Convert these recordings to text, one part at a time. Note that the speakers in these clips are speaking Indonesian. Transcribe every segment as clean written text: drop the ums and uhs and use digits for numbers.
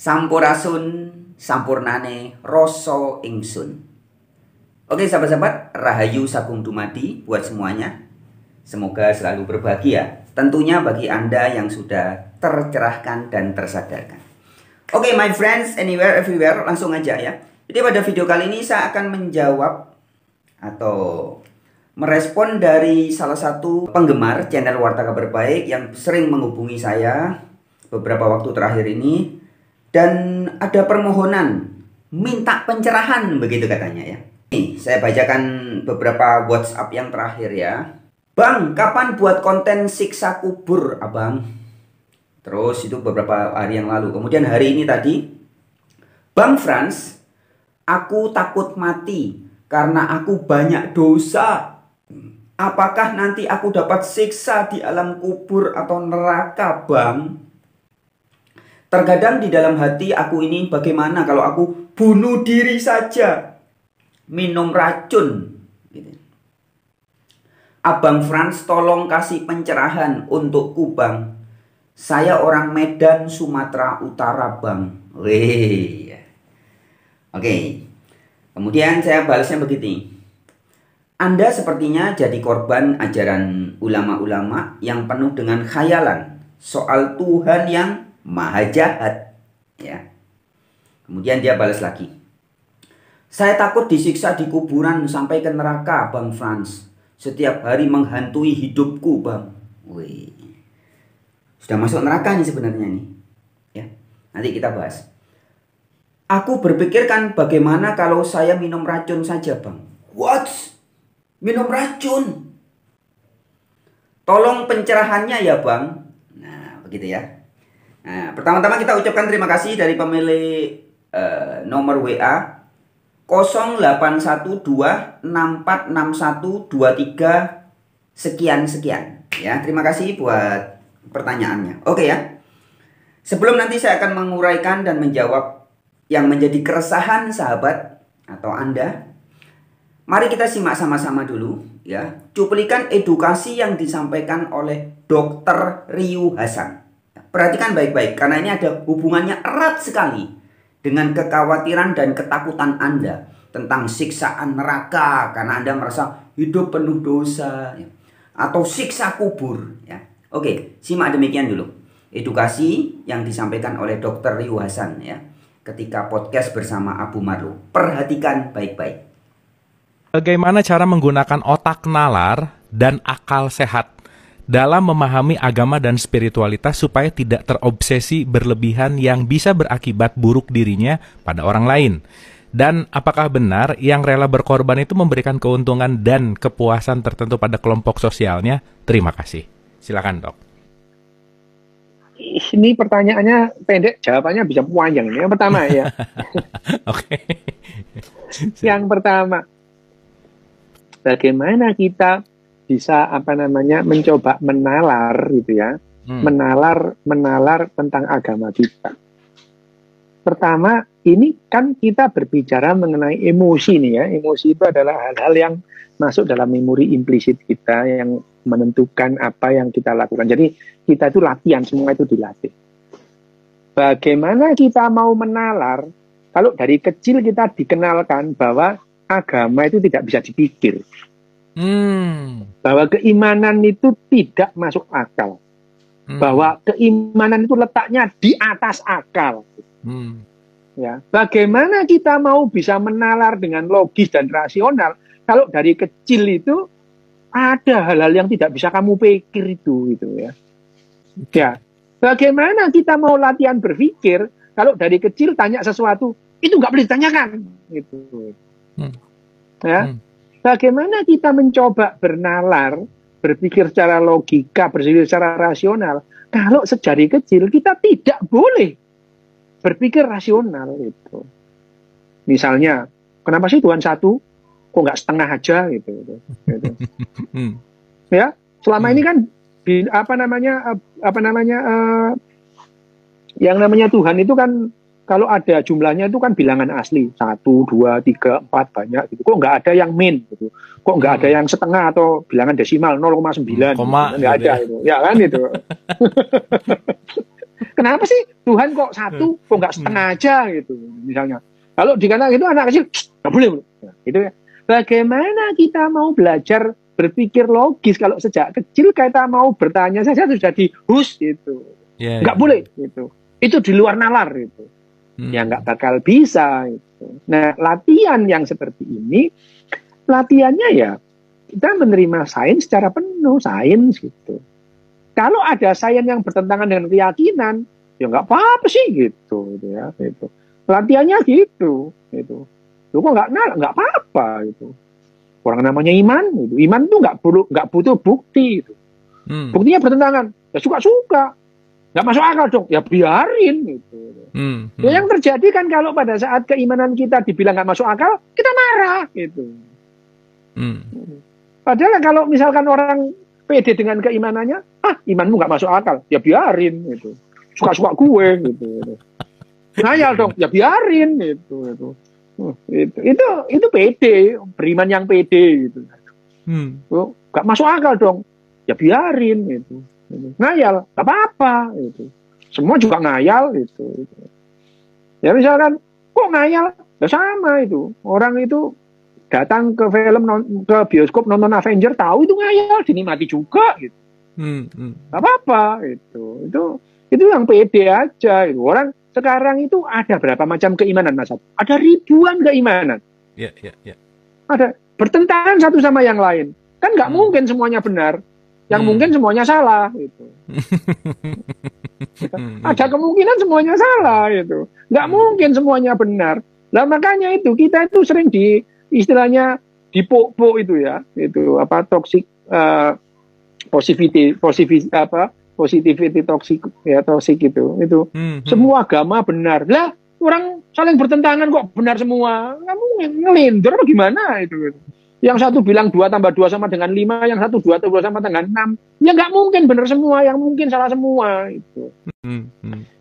Sampurasun, sampurnane rasa ingsun. Oke sahabat-sahabat, Rahayu Sagung Dumadi buat semuanya. Semoga selalu berbahagia. Tentunya bagi Anda yang sudah tercerahkan dan tersadarkan. Oke my friends, anywhere, everywhere, langsung aja ya. Jadi pada video kali ini saya akan menjawab atau merespon dari salah satu penggemar channel Warta Kabar Baik yang sering menghubungi saya beberapa waktu terakhir ini. Dan ada permohonan minta pencerahan begitu katanya ya. Nih, saya bacakan beberapa WhatsApp yang terakhir ya. Bang, kapan buat konten siksa kubur abang? Terus itu beberapa hari yang lalu. Kemudian hari ini tadi, Bang Frans, aku takut mati karena aku banyak dosa. Apakah nanti aku dapat siksa di alam kubur atau neraka bang? Terkadang di dalam hati aku ini bagaimana kalau aku bunuh diri saja, minum racun. Gitu. Abang Frans tolong kasih pencerahan untukku bang. Saya orang Medan, Sumatera Utara bang. Wih. Oke. Kemudian saya balasnya begini. Anda sepertinya jadi korban ajaran ulama-ulama yang penuh dengan khayalan soal Tuhan yang Maha jahat ya. Kemudian dia balas lagi. Saya takut disiksa di kuburan sampai ke neraka Bang Frans. Setiap hari menghantui hidupku bang. Wih. Sudah masuk neraka nih sebenarnya nih. Ya. Nanti kita bahas. Aku berpikirkan bagaimana kalau saya minum racun saja bang. What? Minum racun? Tolong pencerahannya ya bang. Nah begitu ya. Nah, pertama-tama kita ucapkan terima kasih dari pemilik nomor WA 0812646123 sekian ya. Terima kasih buat pertanyaannya. Oke ya. Sebelum nanti saya akan menguraikan dan menjawab yang menjadi keresahan sahabat atau Anda, mari kita simak sama-sama dulu ya cuplikan edukasi yang disampaikan oleh Dr. Ryu Hasan. Perhatikan baik-baik karena ini ada hubungannya erat sekali dengan kekhawatiran dan ketakutan Anda tentang siksaan neraka karena Anda merasa hidup penuh dosa ya. Atau siksa kubur ya. Oke, simak demikian dulu edukasi yang disampaikan oleh Dr. Ryu Hasan ya ketika podcast bersama Abu Marlu. Perhatikan baik-baik. Bagaimana cara menggunakan otak nalar dan akal sehat dalam memahami agama dan spiritualitas supaya tidak terobsesi berlebihan yang bisa berakibat buruk dirinya pada orang lain. Dan apakah benar yang rela berkorban itu memberikan keuntungan dan kepuasan tertentu pada kelompok sosialnya? Terima kasih. Silakan dok. Ini pertanyaannya pendek, jawabannya bisa panjang. Yang pertama ya. Oke. Yang pertama, bagaimana kita bisa mencoba menalar gitu ya, menalar tentang agama kita. Pertama, ini kan kita berbicara mengenai emosi nih ya. Emosi itu adalah hal-hal yang masuk dalam memori implisit kita yang menentukan apa yang kita lakukan. Jadi kita itu latihan, semua itu dilatih. Bagaimana kita mau menalar kalau dari kecil kita dikenalkan bahwa agama itu tidak bisa dipikir. Bahwa keimanan itu tidak masuk akal. Bahwa keimanan itu letaknya di atas akal. Ya, bagaimana kita mau bisa menalar dengan logis dan rasional kalau dari kecil itu ada hal-hal yang tidak bisa kamu pikir itu gitu ya. Ya, bagaimana kita mau latihan berpikir kalau dari kecil tanya sesuatu itu nggak boleh ditanyakan gitu. Ya. Bagaimana kita mencoba bernalar, berpikir secara logika, berpikir secara rasional, kalau sejari kecil kita tidak boleh berpikir rasional itu. Misalnya, kenapa sih Tuhan satu? Kok nggak setengah aja gitu. Ya, selama ini kan yang namanya Tuhan itu kan kalau ada jumlahnya itu kan bilangan asli 1, 2, 3, 4 banyak gitu. Kok nggak ada yang min gitu. Kok nggak ada yang setengah atau bilangan desimal 0,9 gitu. Nggak ada itu. Ya kan itu. Kenapa sih Tuhan kok satu, kok nggak setengah aja gitu, misalnya. Kalau dikatakan itu anak kecil, nggak boleh. Nah, gitu ya. Bagaimana kita mau belajar berpikir logis kalau sejak kecil kita mau bertanya saja sudah dihus gitu. Nggak boleh gitu. Itu di luar nalar gitu. Ya nggak bakal bisa gitu. Nah, latihan yang seperti ini, latihannya ya kita menerima sains secara penuh, sains gitu. Kalau ada sains yang bertentangan dengan keyakinan, ya nggak apa-apa sih gitu ya gitu. Latihannya gitu. Lu kok nggak apa-apa gitu. Orang namanya iman, gitu. Iman tuh nggak butuh bukti gitu. Buktinya bertentangan, ya suka-suka. Nggak masuk akal dong, ya biarin gitu. Ya, yang terjadi kan kalau pada saat keimanan kita dibilang nggak masuk akal, kita marah gitu. Padahal kalau misalkan orang pede dengan keimanannya, imanmu nggak masuk akal, ya biarin gitu. Suka-suka gue gitu. Ngayal dong, ya biarin gitu. Itu pede, beriman yang pede gitu. Gak masuk akal dong, ya biarin gitu. Ngayal, gak apa-apa gitu. Semua juga ngayal gitu. Ya misalkan, kok ngayal? Ya sama itu. Orang itu datang ke film, ke bioskop nonton Avenger, tahu itu ngayal, dinikmati juga gitu. Gak apa-apa gitu. Itu yang pede aja gitu. Orang sekarang itu ada berapa macam keimanan, Mas? Ada ribuan keimanan. Ada bertentangan satu sama yang lain. Kan nggak mungkin semuanya benar. Yang mungkin semuanya salah. Gitu. Ada kemungkinan semuanya salah. Gitu. Nggak mungkin semuanya benar. Nah makanya itu kita itu sering istilahnya dipuk-puk itu ya. Itu apa toxic positivity toxic itu semua agama benar lah, orang saling bertentangan kok benar semua, kamu ngelindur apa gimana itu, yang satu bilang 2 tambah 2 sama dengan 5, yang satu 2 tambah 2 sama dengan 6, ya nggak mungkin benar semua, yang mungkin salah semua itu.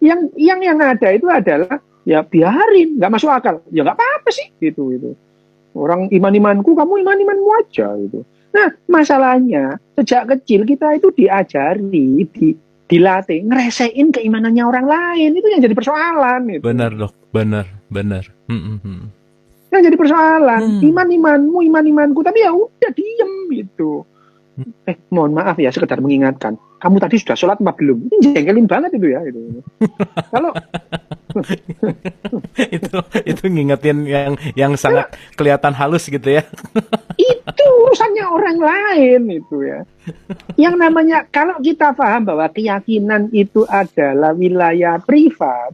Yang ada itu adalah ya biarin, nggak masuk akal, ya nggak apa-apa sih gitu. Orang imanku, kamu imanmu aja gitu. Nah, masalahnya sejak kecil kita itu diajari, dilatih ngeresein keimanannya orang lain, itu yang jadi persoalan. Gitu. Benar dok, benar. Yang jadi persoalan, imanku, tapi ya udah diem gitu. Mohon maaf ya, sekedar mengingatkan, kamu tadi sudah sholat apa belum? Ini jengkelin banget itu ya. Kalau itu ngingetin yang sangat kelihatan halus gitu ya. Itu urusannya orang lain itu ya. Yang namanya kalau kita paham bahwa keyakinan itu adalah wilayah privat,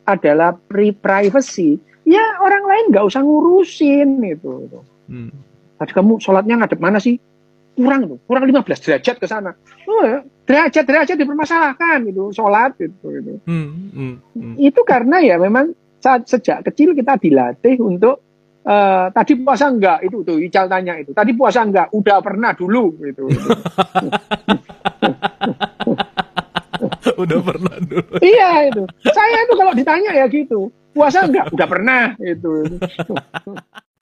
adalah privacy, ya orang lain nggak usah ngurusin itu. Tadi kamu sholatnya ngadep mana sih? Kurang 15 derajat ke sana. Derajat dipermasalahkan gitu, sholat gitu. Itu karena ya memang sejak kecil kita dilatih untuk tadi puasa enggak, itu tuh Ical tanya itu. Tadi puasa enggak? Udah pernah dulu gitu. Udah pernah dulu. Iya itu. Saya itu kalau ditanya ya gitu. Puasa enggak? Udah pernah gitu.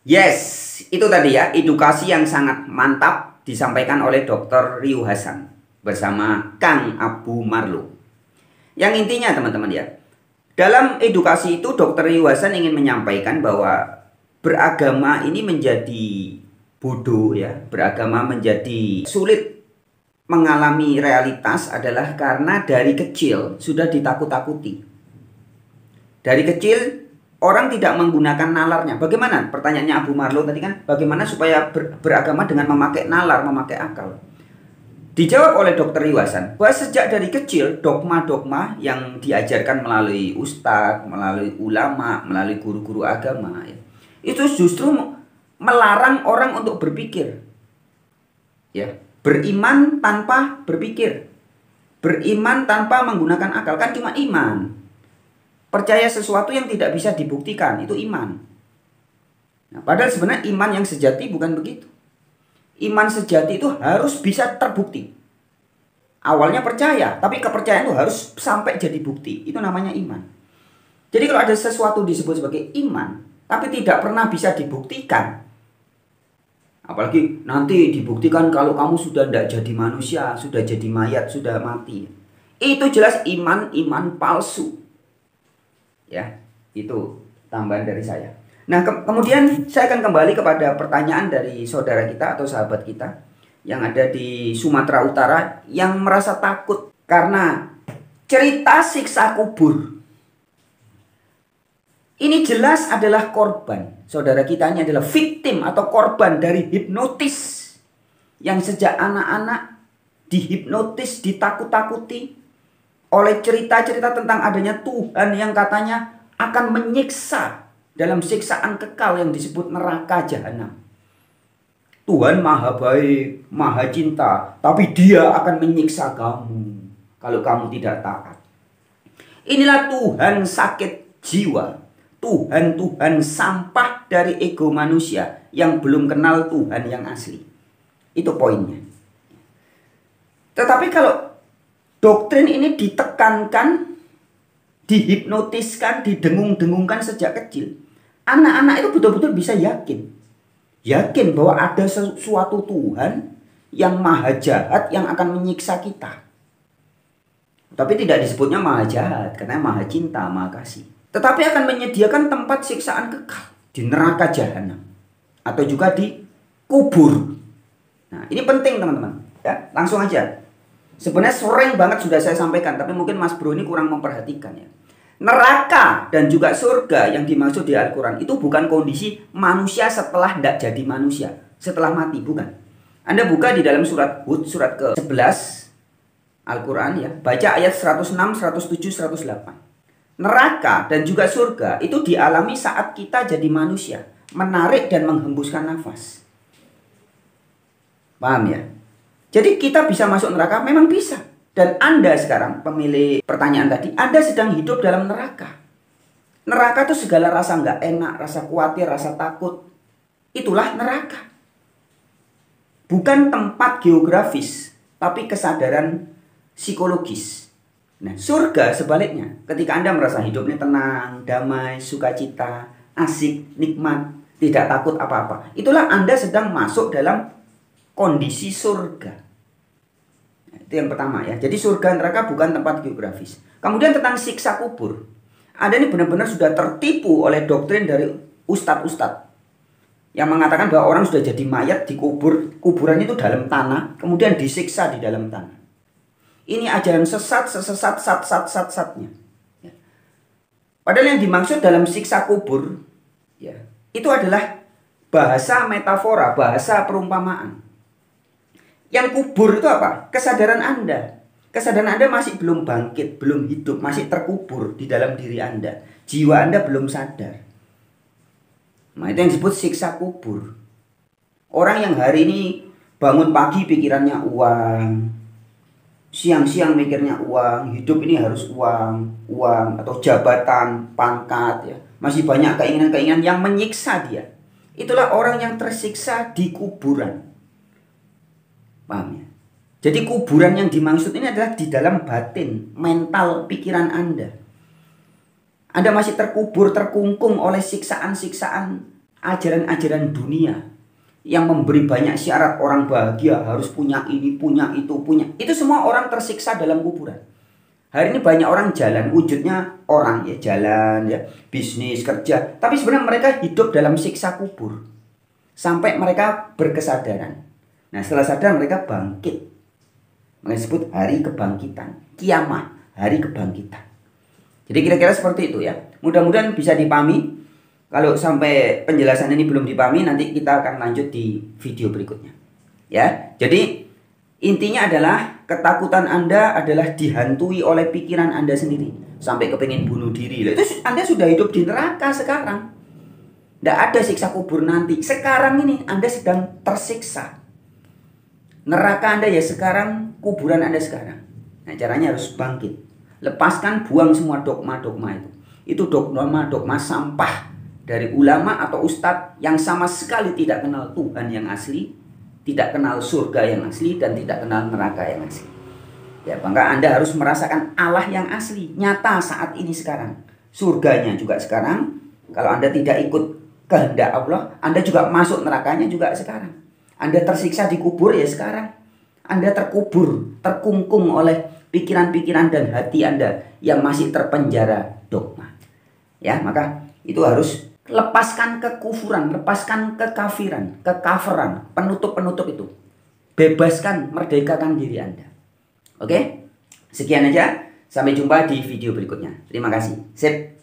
Yes, itu tadi ya edukasi yang sangat mantap disampaikan oleh Dr. Ryu Hasan bersama Kang Abu Marlo. Yang intinya teman-teman ya, dalam edukasi itu Dr. Ryu Hasan ingin menyampaikan bahwa beragama ini menjadi bodoh ya, beragama menjadi sulit mengalami realitas adalah karena dari kecil sudah ditakut-takuti. Dari kecil orang tidak menggunakan nalarnya. Bagaimana? Pertanyaannya Abu Marlo tadi kan, bagaimana supaya beragama dengan memakai nalar, memakai akal? Dijawab oleh Dr. Ryu Hasan bahwa sejak dari kecil dogma-dogma yang diajarkan melalui ustadz, melalui ulama, melalui guru-guru agama ya, itu justru melarang orang untuk berpikir. Ya, beriman tanpa berpikir. Beriman tanpa menggunakan akal, kan cuma iman. Percaya sesuatu yang tidak bisa dibuktikan, itu iman. Nah, padahal sebenarnya iman yang sejati bukan begitu. Iman sejati itu harus bisa terbukti. Awalnya percaya, tapi kepercayaan itu harus sampai jadi bukti. Itu namanya iman. Jadi kalau ada sesuatu disebut sebagai iman, tapi tidak pernah bisa dibuktikan, apalagi nanti dibuktikan kalau kamu sudah tidak jadi manusia, sudah jadi mayat, sudah mati, Itu jelas iman-iman palsu. Ya, itu tambahan dari saya. Nah, kemudian saya akan kembali kepada pertanyaan dari saudara kita atau sahabat kita yang ada di Sumatera Utara yang merasa takut karena cerita siksa kubur. Ini jelas adalah korban. Saudara kita ini adalah victim atau korban dari hipnotis. Yang sejak anak-anak dihipnotis, ditakut-takuti oleh cerita-cerita tentang adanya Tuhan yang katanya akan menyiksa dalam siksaan kekal yang disebut neraka jahanam. Tuhan maha baik, maha cinta, tapi dia akan menyiksa kamu kalau kamu tidak taat. Inilah Tuhan sakit jiwa, Tuhan sampah dari ego manusia yang belum kenal Tuhan yang asli. Itu poinnya. Tetapi kalau doktrin ini ditekankan, dihipnotiskan, didengung-dengungkan sejak kecil, anak-anak itu betul-betul bisa yakin bahwa ada sesuatu Tuhan yang maha jahat yang akan menyiksa kita. Tapi tidak disebutnya maha jahat, karena maha cinta, maha kasih. Tetapi akan menyediakan tempat siksaan kekal di neraka jahanam atau juga di kubur. Nah, ini penting teman-teman. Ya, langsung aja. Sebenarnya sering banget sudah saya sampaikan, tapi mungkin Mas Bro ini kurang memperhatikan ya. Neraka dan juga surga yang dimaksud di Al-Quran itu bukan kondisi manusia setelah tidak jadi manusia, setelah mati, bukan. Anda buka di dalam surat Hud, surat ke-11 Al-Quran ya, baca ayat 106, 107, 108. Neraka dan juga surga itu dialami saat kita jadi manusia, menarik dan menghembuskan nafas. Paham ya? Jadi kita bisa masuk neraka, memang bisa. Dan Anda sekarang, pemilih pertanyaan tadi, Anda sedang hidup dalam neraka. Neraka itu segala rasa nggak enak, rasa khawatir, rasa takut. Itulah neraka. Bukan tempat geografis, tapi kesadaran psikologis. Nah, surga sebaliknya. Ketika Anda merasa hidupnya tenang, damai, sukacita, asik, nikmat, tidak takut apa-apa. Itulah Anda sedang masuk dalam kondisi surga. Itu yang pertama ya. Jadi surga neraka bukan tempat geografis. Kemudian tentang siksa kubur. Anda ini benar-benar sudah tertipu oleh doktrin dari ustadz-ustadz yang mengatakan bahwa orang sudah jadi mayat dikubur, kuburannya itu dalam tanah, kemudian disiksa di dalam tanah. Ini ajaran sesat, sesat-sat-sat-sat-satnya. Ya. Padahal yang dimaksud dalam siksa kubur ya, itu adalah bahasa metafora, bahasa perumpamaan. Yang kubur itu apa? Kesadaran Anda. Kesadaran Anda masih belum bangkit, belum hidup, masih terkubur di dalam diri Anda. Jiwa Anda belum sadar. Nah, itu yang disebut siksa kubur. Orang yang hari ini bangun pagi pikirannya uang, siang-siang mikirnya uang, hidup ini harus uang atau jabatan, pangkat ya. Masih banyak keinginan-keinginan yang menyiksa dia. Itulah orang yang tersiksa di kuburan. Paham ya? Jadi kuburan yang dimaksud ini adalah di dalam batin, mental, pikiran Anda. Anda masih terkubur, terkungkung oleh siksaan-siksaan ajaran-ajaran dunia yang memberi banyak syarat orang bahagia, harus punya ini, punya itu, punya. Itu semua orang tersiksa dalam kuburan. Hari ini banyak orang jalan, wujudnya orang ya, jalan ya, bisnis, kerja. Tapi sebenarnya mereka hidup dalam siksa kubur. Sampai mereka berkesadaran. Nah, setelah sadar mereka bangkit. Mereka disebut hari kebangkitan. Kiamah, hari kebangkitan. Jadi kira-kira seperti itu ya. Mudah-mudahan bisa dipahami. Kalau sampai penjelasan ini belum dipahami, nanti kita akan lanjut di video berikutnya. Ya, jadi intinya adalah ketakutan Anda adalah dihantui oleh pikiran Anda sendiri. Sampai kepingin bunuh diri. Itu Anda sudah hidup di neraka sekarang. Tidak ada siksa kubur nanti. Sekarang ini Anda sedang tersiksa. Neraka Anda ya sekarang, kuburan Anda sekarang. Nah, caranya harus bangkit. Lepaskan, buang semua dogma-dogma itu. Itu dogma-dogma sampah dari ulama atau ustadz yang sama sekali tidak kenal Tuhan yang asli, tidak kenal surga yang asli, dan tidak kenal neraka yang asli. Ya, maka Anda harus merasakan Allah yang asli, nyata saat ini sekarang. Surganya juga sekarang. Kalau Anda tidak ikut kehendak Allah, Anda juga masuk nerakanya juga sekarang. Anda tersiksa di kubur ya sekarang. Anda terkubur, terkungkung oleh pikiran-pikiran dan hati Anda yang masih terpenjara dogma. Ya, maka itu harus lepaskan kekufuran, lepaskan kekafiran, kekafiran, penutup-penutup itu. Bebaskan, merdekakan diri Anda. Oke? Sekian aja. Sampai jumpa di video berikutnya. Terima kasih. Sip.